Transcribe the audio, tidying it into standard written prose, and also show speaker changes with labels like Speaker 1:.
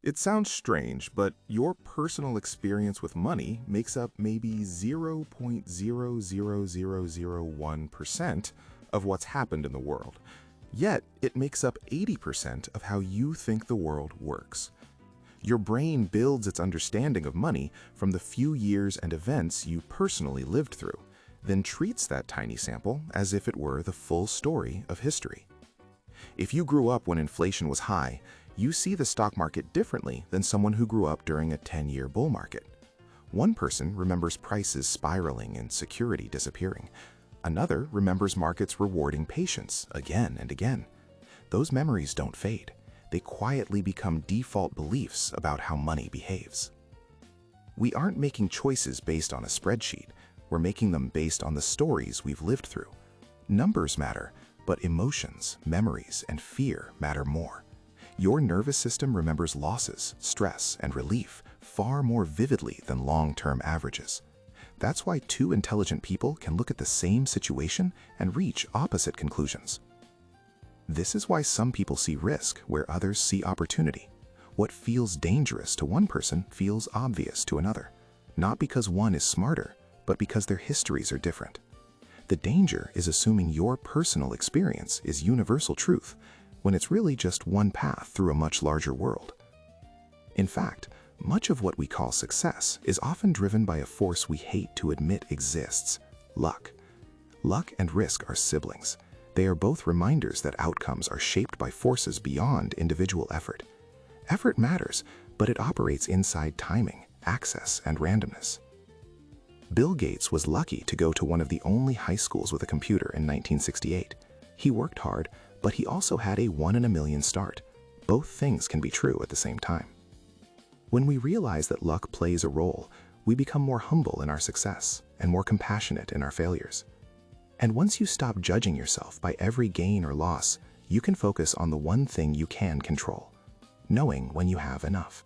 Speaker 1: It sounds strange, but your personal experience with money makes up maybe 0.00001% of what's happened in the world. Yet, it makes up 80% of how you think the world works. Your brain builds its understanding of money from the few years and events you personally lived through, then treats that tiny sample as if it were the full story of history. If you grew up when inflation was high, you see the stock market differently than someone who grew up during a 10-year bull market. One person remembers prices spiraling and security disappearing. Another remembers markets rewarding patience again and again. Those memories don't fade. They quietly become default beliefs about how money behaves. We aren't making choices based on a spreadsheet. We're making them based on the stories we've lived through. Numbers matter, but emotions, memories, and fear matter more. Your nervous system remembers losses, stress, and relief far more vividly than long-term averages. That's why two intelligent people can look at the same situation and reach opposite conclusions. This is why some people see risk where others see opportunity. What feels dangerous to one person feels obvious to another, not because one is smarter, but because their histories are different. The danger is assuming your personal experience is universal truth, when it's really just one path through a much larger world. In fact, much of what we call success is often driven by a force we hate to admit exists: luck. Luck and risk are siblings. They are both reminders that outcomes are shaped by forces beyond individual effort. Effort matters, but it operates inside timing, access, and randomness. Bill Gates was lucky to go to one of the only high schools with a computer in 1968. He worked hard, but he also had a 1 in a million start. Both things can be true at the same time. When we realize that luck plays a role, we become more humble in our success and more compassionate in our failures. And once you stop judging yourself by every gain or loss, you can focus on the one thing you can control: knowing when you have enough.